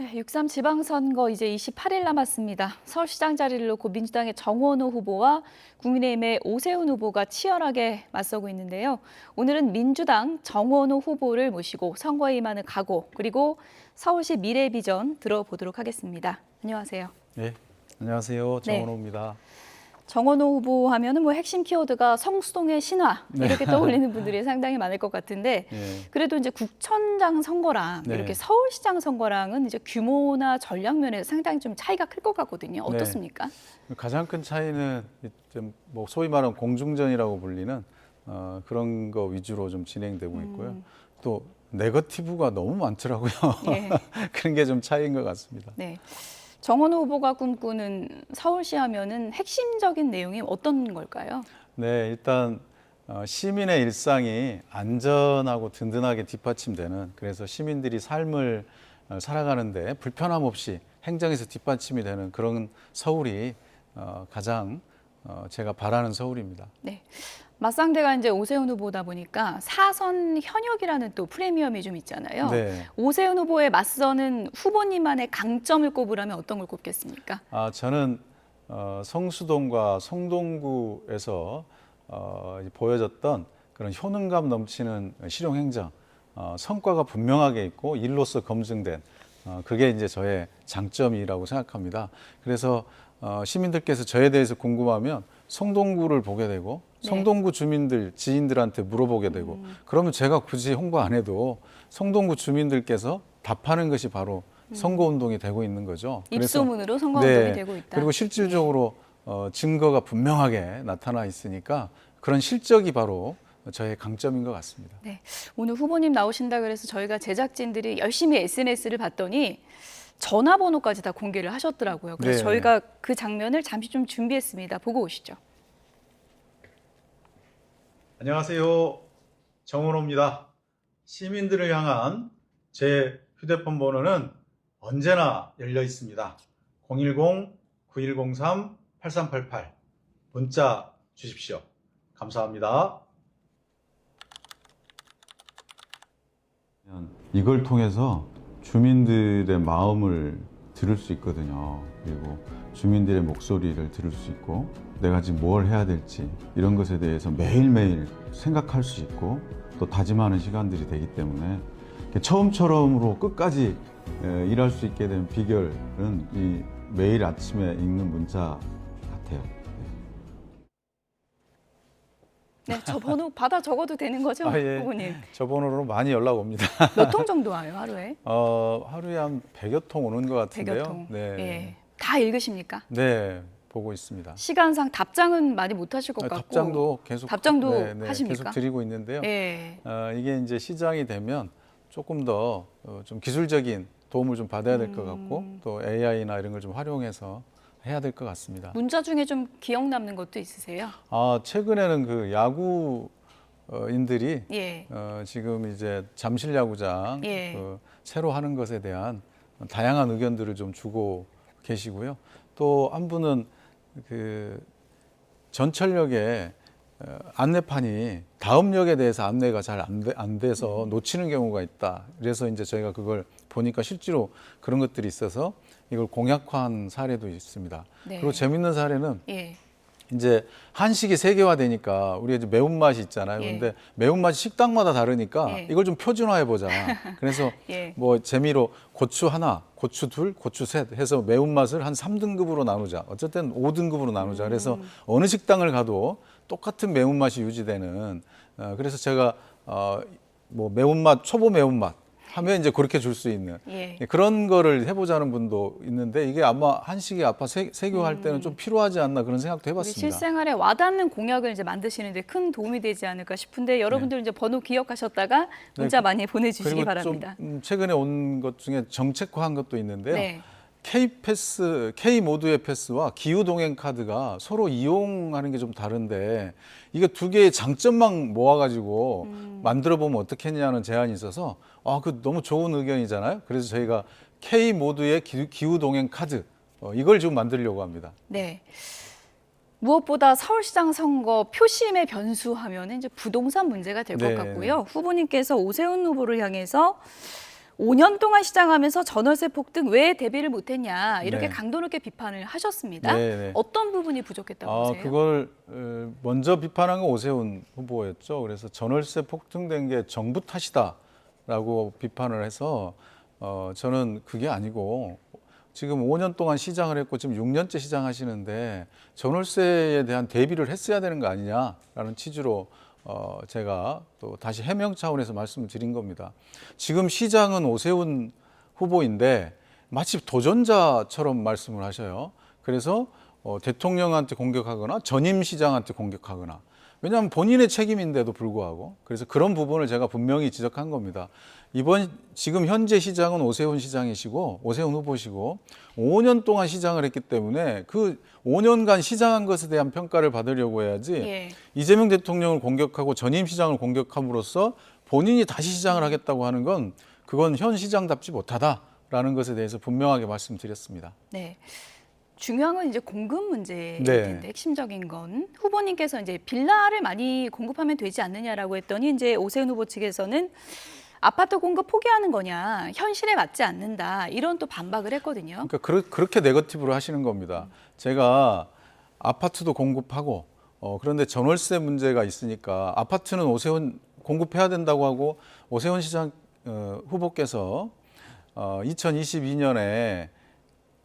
네, 6.3 지방선거 이제 28일 남았습니다. 서울시장 자리를 놓고 민주당의 정원호 후보와 국민의힘의 오세훈 후보가 치열하게 맞서고 있는데요. 오늘은 민주당 정원호 후보를 모시고 선거에 임하는 각오, 그리고 서울시 미래 비전 들어보도록 하겠습니다. 안녕하세요. 네, 안녕하세요. 네. 정원호입니다. 정원호 후보 하면은 뭐 핵심 키워드가 성수동의 신화 이렇게 떠올리는 분들이 상당히 많을 것 같은데 그래도 이제 국천장 선거랑 이렇게 서울시장 선거랑은 이제 규모나 전략 면에서 상당히 좀 차이가 클 것 같거든요. 어떻습니까? 가장 큰 차이는 좀 뭐 소위 말하는 공중전이라고 불리는 그런 거 위주로 좀 진행되고 있고요. 또 네거티브가 너무 많더라고요. 그런 게 좀 차이인 것 같습니다. 네. 정원호 후보가 꿈꾸는 서울시 하면은 핵심적인 내용이 어떤 걸까요? 네, 일단 시민의 일상이 안전하고 든든하게 뒷받침되는, 그래서 시민들이 삶을 살아가는데 불편함 없이 행정에서 뒷받침이 되는 그런 서울이 가장 제가 바라는 서울입니다. 네. 맞상대가 이제 오세훈 후보다 보니까 사선 현역이라는 또 프리미엄이 좀 있잖아요. 네. 오세훈 후보에 맞서는 후보님만의 강점을 꼽으라면 어떤 걸 꼽겠습니까? 저는 성수동과 성동구에서 보여졌던 그런 효능감 넘치는 실용행정, 성과가 분명하게 있고 일로서 검증된 그게 이제 저의 장점이라고 생각합니다. 그래서 시민들께서 저에 대해서 궁금하면 성동구를 보게 되고 성동구 주민들, 지인들한테 물어보게 되고 그러면 제가 굳이 홍보 안 해도 성동구 주민들께서 답하는 것이 바로 선거운동이 되고 있는 거죠. 입소문으로 선거운동이 되고 있다. 그리고 실질적으로 증거가 분명하게 나타나 있으니까 그런 실적이 바로 저의 강점인 것 같습니다. 네, 오늘 후보님 나오신다 그래서 저희가 제작진들이 열심히 SNS를 봤더니 전화번호까지 다 공개를 하셨더라고요. 그래서 저희가 그 장면을 잠시 좀 준비했습니다. 보고 오시죠. 안녕하세요. 정원호입니다. 시민들을 향한 제 휴대폰 번호는 언제나 열려 있습니다. 010-9103-8388 문자 주십시오. 감사합니다. 이걸 통해서 주민들의 마음을 들을 수 있거든요. 그리고 주민들의 목소리를 들을 수 있고 내가 지금 뭘 해야 될지 이런 것에 대해서 매일매일 생각할 수 있고 또 다짐하는 시간들이 되기 때문에 처음처럼으로 끝까지 일할 수 있게 된 비결은 이 매일 아침에 읽는 문자 같아요. 네, 저 번호 받아 적어도 되는 거죠, 후보님? 저 번호로 많이 연락 옵니다. 몇 통 정도 와요, 하루에? 하루에 한 100여 통 오는 것 같은데요. 100여 통. 네. 다 읽으십니까? 네, 보고 있습니다. 시간상 답장은 많이 못 하실 것 같고. 답장도 계속 하십니까? 계속 드리고 있는데요. 이게 이제 시장이 되면 조금 더 좀 기술적인 도움을 좀 받아야 될 것 같고 또 AI나 이런 걸 좀 활용해서 해야 될 것 같습니다. 문자 중에 좀 기억 남는 것도 있으세요? 최근에는 그 야구인들이 지금 이제 잠실 야구장 새로 하는 것에 대한 다양한 의견들을 좀 주고 계시고요. 또 한 분은 그 전철역에 안내판이 다음 역에 대해서 안내가 잘 안 돼서 놓치는 경우가 있다. 그래서 이제 저희가 그걸 보니까 실제로 그런 것들이 있어서 이걸 공약화한 사례도 있습니다. 그리고 재밌는 사례는 이제 한식이 세계화되니까 우리가 이제 매운맛이 있잖아요. 그런데 매운맛이 식당마다 다르니까 이걸 좀 표준화해 보자. 그래서 뭐 재미로 고추 하나, 고추 둘, 고추 셋 해서 매운맛을 한 3등급으로 나누자. 어쨌든 5등급으로 나누자. 그래서 어느 식당을 가도 똑같은 매운맛이 유지되는 그래서 제가 뭐 매운맛, 초보 매운맛 하면 이제 그렇게 줄 수 있는 그런 거를 해보자는 분도 있는데 이게 아마 한식이 아파 세교할 때는 좀 필요하지 않나 그런 생각도 해봤습니다. 실생활에 와닿는 공약을 이제 만드시는데 큰 도움이 되지 않을까 싶은데 여러분들 이제 번호 기억하셨다가 문자 많이 보내주시기 바랍니다. 좀 최근에 온 것 중에 정책화한 것도 있는데요. K패스, K모드의 패스와 기후동행 카드가 서로 이용하는 게 좀 다른데 이게 두 개의 장점만 모아가지고 만들어보면 어떻겠냐는 제안이 있어서 그 너무 좋은 의견이잖아요. 그래서 저희가 K모드의 기후동행 카드 이걸 좀 만들려고 합니다. 네. 무엇보다 서울시장 선거 표심의 변수하면 이제 부동산 문제가 될 것 같고요. 후보님께서 오세훈 후보를 향해서 5년 동안 시장하면서 전월세 폭등 왜 대비를 못했냐 이렇게 네. 강도 높게 비판을 하셨습니다. 네, 네. 어떤 부분이 부족했다고 보세요? 그걸 먼저 비판한 건 오세훈 후보였죠. 그래서 전월세 폭등된 게 정부 탓이다라고 비판을 해서 저는 그게 아니고 지금 5년 동안 시장을 했고 지금 6년째 시장하시는데 전월세에 대한 대비를 했어야 되는 거 아니냐라는 취지로 제가 또 다시 해명 차원에서 말씀을 드린 겁니다. 지금 시장은 오세훈 후보인데 마치 도전자처럼 말씀을 하셔요. 그래서 대통령한테 공격하거나 전임 시장한테 공격하거나 왜냐하면 본인의 책임인데도 불구하고 그래서 그런 부분을 제가 분명히 지적한 겁니다. 지금 현재 시장은 오세훈 시장이시고 오세훈 후보시고 5년 동안 시장을 했기 때문에 그 5년간 시장한 것에 대한 평가를 받으려고 해야지 예. 이재명 대통령을 공격하고 전임 시장을 공격함으로써 본인이 다시 시장을 하겠다고 하는 건 그건 현 시장답지 못하다라는 것에 대해서 분명하게 말씀드렸습니다. 네. 중요한 건 이제 공급 문제일 네. 텐데 핵심적인 건 후보님께서 이제 빌라를 많이 공급하면 되지 않느냐라고 했더니 이제 오세훈 후보 측에서는 아파트 공급 포기하는 거냐 현실에 맞지 않는다 이런 또 반박을 했거든요. 그러니까 그렇게 네거티브로 하시는 겁니다. 제가 아파트도 공급하고 그런데 전월세 문제가 있으니까 아파트는 오세훈 공급해야 된다고 하고 오세훈 시장 후보께서 2022년에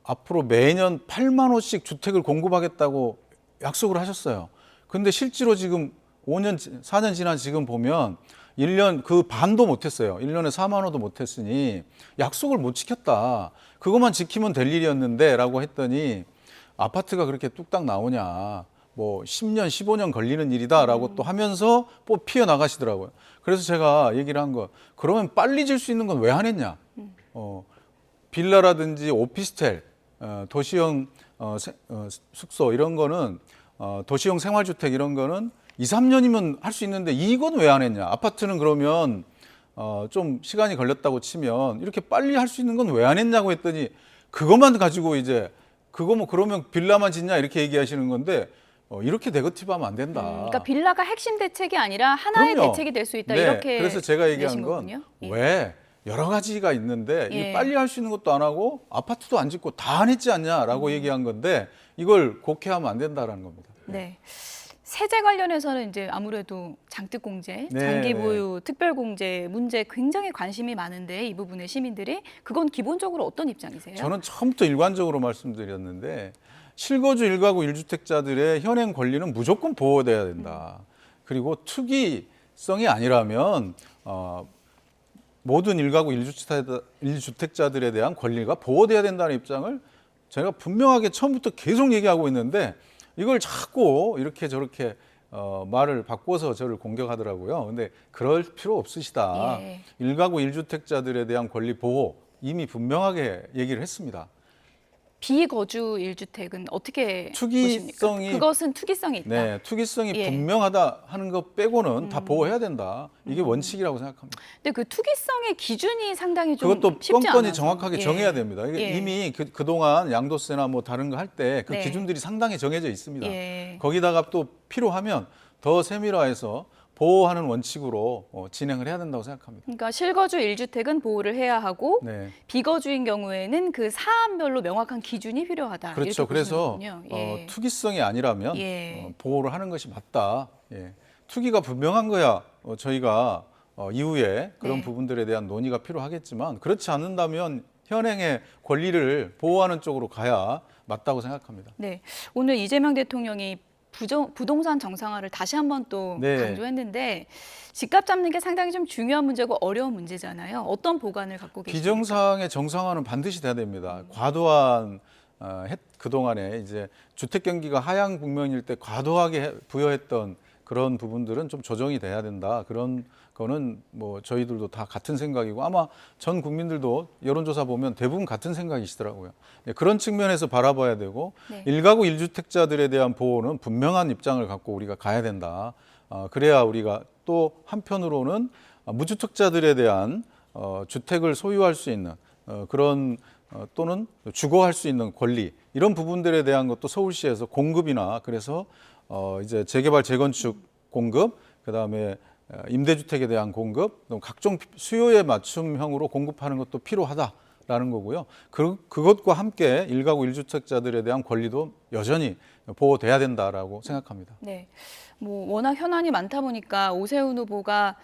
앞으로 매년 8만 호씩 주택을 공급하겠다고 약속을 하셨어요. 근데 실제로 지금 4년 지난 지금 보면 1년 그 반도 못했어요. 1년에 4만 호도 못했으니 약속을 못 지켰다. 그것만 지키면 될 일이었는데 라고 했더니 아파트가 그렇게 뚝딱 나오냐. 뭐 10년, 15년 걸리는 일이다라고 또 하면서 피어 나가시더라고요. 그래서 제가 얘기를 한 거, 그러면 빨리 질 수 있는 건 왜 안 했냐. 빌라라든지 오피스텔, 도시형 숙소 이런 거는 도시형 생활주택 이런 거는 2, 3년이면 할 수 있는데 이건 왜 안 했냐. 아파트는 그러면 좀 시간이 걸렸다고 치면 이렇게 빨리 할 수 있는 건 왜 안 했냐고 했더니 그것만 가지고 이제 그거 뭐 그러면 빌라만 짓냐 이렇게 얘기하시는 건데 이렇게 네거티브하면 안 된다. 그러니까 빌라가 핵심 대책이 아니라 하나의 그럼요. 대책이 될 수 있다 네, 이렇게 그래서 제가 얘기한 내신 건 거군요. 예. 왜 여러 가지가 있는데 예. 이 빨리 할 수 있는 것도 안 하고 아파트도 안 짓고 다 안 했지 않냐라고 얘기한 건데 이걸 곡해하면 안 된다라는 겁니다. 네. 세제 관련해서는 이제 아무래도 장특공제, 네, 장기보유, 특별공제 문제 굉장히 관심이 많은데 이 부분에 시민들이 그건 기본적으로 어떤 입장이세요? 저는 처음부터 일관적으로 말씀드렸는데 실거주 1가구 1주택자들의 현행 권리는 무조건 보호돼야 된다. 그리고 투기성이 아니라면 모든 1가구 1주택자들에 대한 권리가 보호돼야 된다는 입장을 제가 분명하게 처음부터 계속 얘기하고 있는데 이걸 자꾸 이렇게 저렇게 말을 바꿔서 저를 공격하더라고요. 근데 그럴 필요 없으시다. 예. 1가구 1주택자들에 대한 권리 보호 이미 분명하게 얘기를 했습니다. 비거주 1주택은 어떻게 투기성이- 보십니까? 그것은 투기성이 있다. 네, 투기성이 예. 분명하다 하는 것 빼고는 다 보호해야 된다. 이게 원칙이라고 생각합니다. 근데 그 투기성의 기준이 상당히 좀 그것도 쉽지 뻔뻔히 않아서. 정확하게 예. 정해야 됩니다. 이게 예. 이미 그동안 양도세나 뭐 다른 거 할 때 그 네. 기준들이 상당히 정해져 있습니다. 예. 거기다가 또 필요하면 더 세밀화해서 보호하는 원칙으로 진행을 해야 된다고 생각합니다. 그러니까 실거주 1주택은 보호를 해야 하고 네. 비거주인 경우에는 그 사안별로 명확한 기준이 필요하다. 그렇죠. 이렇게 그래서 보시는 거군요. 예. 투기성이 아니라면 예. 보호를 하는 것이 맞다. 예. 투기가 분명한 거야 저희가 이후에 그런 네. 부분들에 대한 논의가 필요하겠지만 그렇지 않는다면 현행의 권리를 보호하는 쪽으로 가야 맞다고 생각합니다. 네. 오늘 이재명 대통령이 부동산 정상화를 다시 한번 또 네. 강조했는데 집값 잡는 게 상당히 좀 중요한 문제고 어려운 문제잖아요. 어떤 보관을 갖고 계십니까? 비정상의 정상화는 반드시 돼야 됩니다. 과도한 그동안에 이제 주택 경기가 하향 국면일 때 과도하게 부여했던 그런 부분들은 좀 조정이 돼야 된다. 그런 거는 뭐 저희들도 다 같은 생각이고 아마 전 국민들도 여론조사 보면 대부분 같은 생각이시더라고요. 네, 그런 측면에서 바라봐야 되고 네. 1가구 1주택자들에 대한 보호는 분명한 입장을 갖고 우리가 가야 된다. 그래야 우리가 또 한편으로는 무주택자들에 대한 주택을 소유할 수 있는 그런 또는 주거할 수 있는 권리 이런 부분들에 대한 것도 서울시에서 공급이나 그래서 이제 재개발 재건축 공급 그다음에 임대주택에 대한 공급, 또 각종 수요에 맞춤형으로 공급하는 것도 필요하다라는 거고요. 그것과 함께 1가구 1주택자들에 대한 권리도 여전히 보호돼야 된다라고 생각합니다. 네, 뭐 워낙 현안이 많다 보니까 오세훈 후보가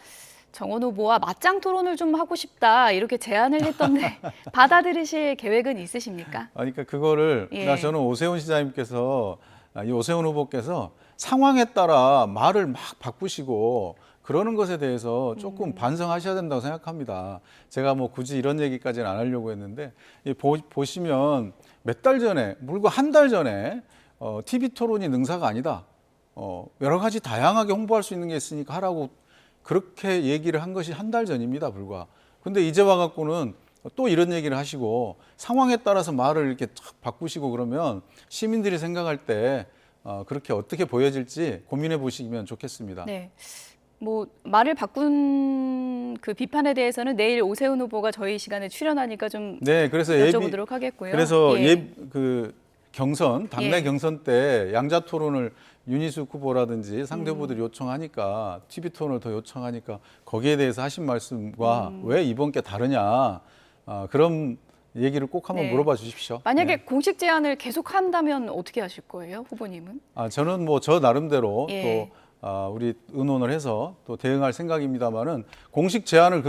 정원 후보와 맞짱 토론을 좀 하고 싶다 이렇게 제안을 했던데 받아들이실 계획은 있으십니까? 그러니까 그거를 예. 저는 오세훈 시장님께서 이 오세훈 후보께서 상황에 따라 말을 막 바꾸시고 그러는 것에 대해서 조금 반성하셔야 된다고 생각합니다. 제가 뭐 굳이 이런 얘기까지는 안 하려고 했는데 보시면 몇 달 전에, 물고 한 달 전에 TV 토론이 능사가 아니다. 여러 가지 다양하게 홍보할 수 있는 게 있으니까 하라고 그렇게 얘기를 한 것이 한 달 전입니다, 불과. 근데 이제 와갖고는 또 이런 얘기를 하시고 상황에 따라서 말을 이렇게 탁 바꾸시고 그러면 시민들이 생각할 때 그렇게 어떻게 보여질지 고민해 보시면 좋겠습니다. 네. 뭐 말을 바꾼 그 비판에 대해서는 내일 오세훈 후보가 저희 시간에 출연하니까 좀 네, 그래서 여쭤보도록 하겠고요. 그래서 예. 그 경선 당내 예. 경선 때 양자 토론을 윤희숙 후보라든지 상대 후보들이 요청하니까 TV 토론을 더 요청하니까 거기에 대해서 하신 말씀과 왜 이번 게 다르냐 그런 얘기를 꼭 한번 네. 물어봐 주십시오. 만약에 네. 공식 제안을 계속 한다면 어떻게 하실 거예요, 후보님은? 저는 뭐 저 나름대로 예. 또 우리 의논을 해서 또 대응할 생각입니다만은 공식 제안을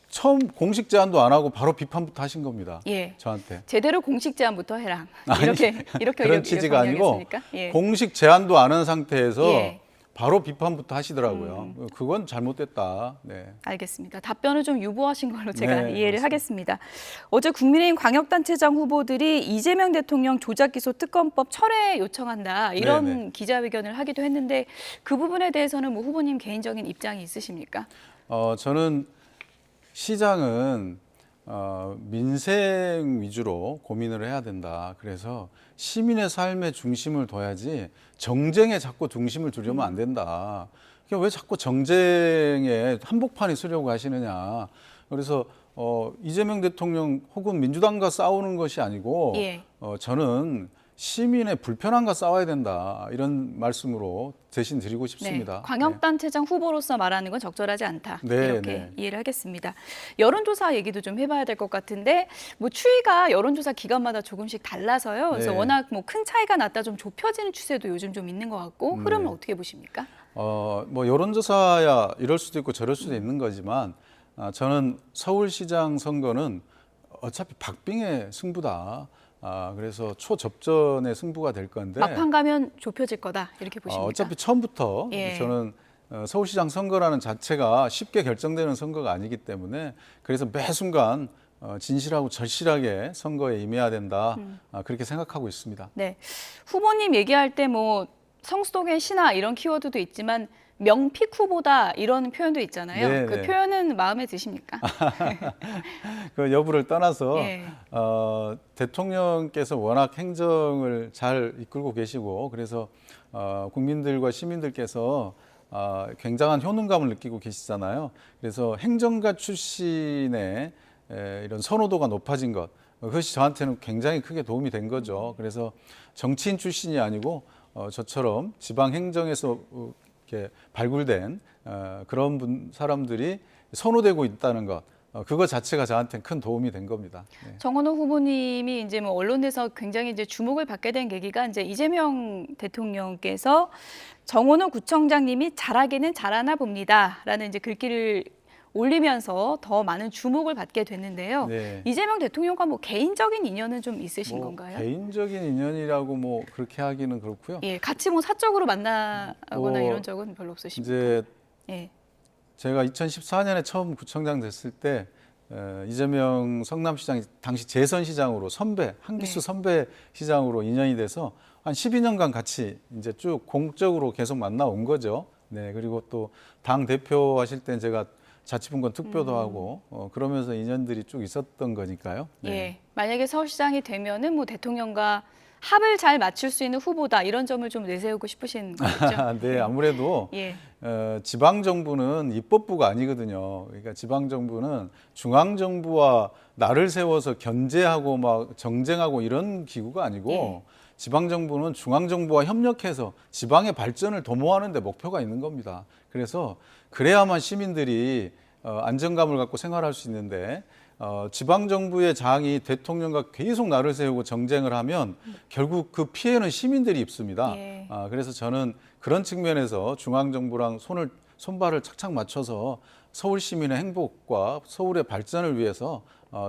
처음 공식 제안도 안 하고 바로 비판부터 하신 겁니다. 예. 저한테. 제대로 공식 제안부터 해라. 아니, 이렇게 그런 취지가 아니고 정리하겠습니까? 예. 공식 제안도 안 한 상태에서 예. 바로 비판부터 하시더라고요. 그건 잘못됐다. 네. 알겠습니다. 답변을 좀 유보하신 걸로 제가 네, 이해를 맞습니다. 하겠습니다. 어제 국민의힘 광역단체장 후보들이 이재명 대통령 조작기소 특검법 철회 요청한다 이런 네, 네. 기자회견을 하기도 했는데 그 부분에 대해서는 뭐 후보님 개인적인 입장이 있으십니까? 저는 시장은 민생 위주로 고민을 해야 된다. 그래서 시민의 삶의 중심을 둬야지 정쟁에 자꾸 중심을 두려면 안 된다. 그러니까 왜 자꾸 정쟁에 한복판에 서려고 하시느냐. 그래서 이재명 대통령 혹은 민주당과 싸우는 것이 아니고 예. 저는 시민의 불편함과 싸워야 된다. 이런 말씀으로 대신 드리고 싶습니다. 네, 광역단체장 후보로서 말하는 건 적절하지 않다. 네, 이렇게 네. 이해를 하겠습니다. 여론조사 얘기도 좀 해봐야 될 것 같은데 뭐 추이가 여론조사 기간마다 조금씩 달라서요. 그래서 네. 워낙 뭐 큰 차이가 났다 좀 좁혀지는 추세도 요즘 좀 있는 것 같고 흐름은 네. 어떻게 보십니까? 뭐 여론조사야 이럴 수도 있고 저럴 수도 있는 거지만 저는 서울시장 선거는 어차피 박빙의 승부다. 그래서 초접전의 승부가 될 건데 막판 가면 좁혀질 거다 이렇게 보십니까? 어차피 처음부터 예. 저는 서울시장 선거라는 자체가 쉽게 결정되는 선거가 아니기 때문에 그래서 매 순간 진실하고 절실하게 선거에 임해야 된다. 그렇게 생각하고 있습니다. 네, 후보님 얘기할 때 뭐 성수동의 신화 이런 키워드도 있지만 명픽 후보다 이런 표현도 있잖아요. 네, 그 네. 표현은 마음에 드십니까? 그 여부를 떠나서 예. 대통령께서 워낙 행정을 잘 이끌고 계시고 그래서 국민들과 시민들께서 굉장한 효능감을 느끼고 계시잖아요. 그래서 행정가 출신의 이런 선호도가 높아진 것 그것이 저한테는 굉장히 크게 도움이 된 거죠. 그래서 정치인 출신이 아니고 저처럼 지방 행정에서 이렇게 발굴된 그런 사람들이 선호되고 있다는 것, 그거 자체가 저한테는 큰 도움이 된 겁니다. 네. 정원호 후보님이 이제 뭐 언론에서 굉장히 이제 주목을 받게 된 계기가 이제 이재명 대통령께서 정원호 구청장님이 잘하기는 잘하나 봅니다라는 이제 글귀를 올리면서 더 많은 주목을 받게 됐는데요. 네. 이재명 대통령과 뭐 개인적인 인연은 좀 있으신 건가요? 개인적인 인연이라고 뭐 그렇게 하기는 그렇고요. 예, 같이 뭐 사적으로 만나거나 뭐 이런 적은 별로 없으십니까? 이제 예. 제가 2014년에 처음 구청장 됐을 때 이재명 성남시장이 당시 재선시장으로 한기수 네. 선배 시장으로 인연이 돼서 한 12년간 같이 이제 쭉 공적으로 계속 만나온 거죠. 네, 그리고 또 당 대표 하실 땐 제가 자치분권 특표도 하고 그러면서 인연들이 쭉 있었던 거니까요. 네. 예. 만약에 서울시장이 되면은 뭐 대통령과 합을 잘 맞출 수 있는 후보다 이런 점을 좀 내세우고 싶으신 거죠? 네, 아무래도 예. 지방 정부는 입법부가 아니거든요. 그러니까 지방 정부는 중앙 정부와 나를 세워서 견제하고 막 정쟁하고 이런 기구가 아니고 예. 지방 정부는 중앙 정부와 협력해서 지방의 발전을 도모하는 데 목표가 있는 겁니다. 그래서 그래야만 시민들이 안정감을 갖고 생활할 수 있는데 지방 정부의 장이 대통령과 계속 나를 세우고 정쟁을 하면 결국 그 피해는 시민들이 입습니다. 예. 그래서 저는 그런 측면에서 중앙 정부랑 손발을 착착 맞춰서 서울 시민의 행복과 서울의 발전을 위해서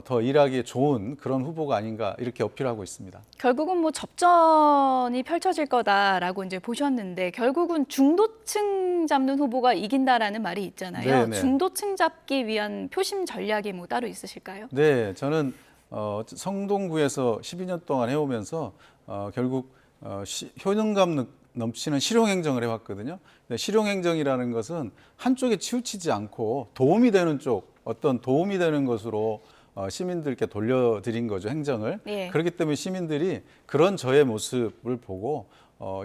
더 일하기 좋은 그런 후보가 아닌가 이렇게 어필하고 있습니다. 결국은 뭐 접전이 펼쳐질 거다라고 이제 보셨는데 결국은 중도층 잡는 후보가 이긴다라는 말이 있잖아요. 네네. 중도층 잡기 위한 표심 전략이 뭐 따로 있으실까요? 네, 저는 성동구에서 12년 동안 해오면서 결국 효능감 넘치는 실용행정을 해왔거든요. 근데 실용행정이라는 것은 한쪽에 치우치지 않고 도움이 되는 쪽, 어떤 도움이 되는 것으로 시민들께 돌려드린 거죠, 행정을. 예. 그렇기 때문에 시민들이 그런 저의 모습을 보고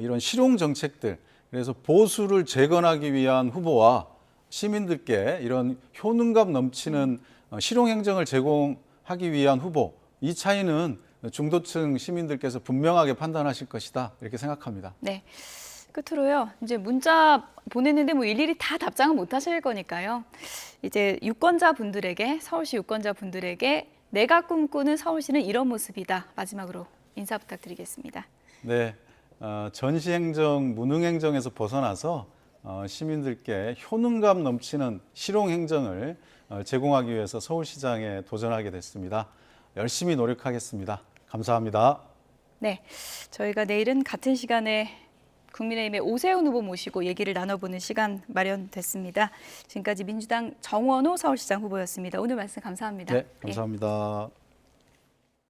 이런 실용 정책들, 그래서 보수를 재건하기 위한 후보와 시민들께 이런 효능감 넘치는 실용 행정을 제공하기 위한 후보, 이 차이는 중도층 시민들께서 분명하게 판단하실 것이다 이렇게 생각합니다. 네. 끝으로요. 이제 문자 보냈는데 뭐 일일이 다 답장은 못 하실 거니까요. 이제 유권자분들에게 서울시 유권자분들에게 내가 꿈꾸는 서울시는 이런 모습이다. 마지막으로 인사 부탁드리겠습니다. 네, 전시행정, 무능행정에서 벗어나서 시민들께 효능감 넘치는 실용행정을 제공하기 위해서 서울시장에 도전하게 됐습니다. 열심히 노력하겠습니다. 감사합니다. 네, 저희가 내일은 같은 시간에 국민의힘의 오세훈 후보 모시고 얘기를 나눠보는 시간 마련됐습니다. 지금까지 민주당 정원호 서울시장 후보였습니다. 오늘 말씀 감사합니다. 네, 감사합니다. 예.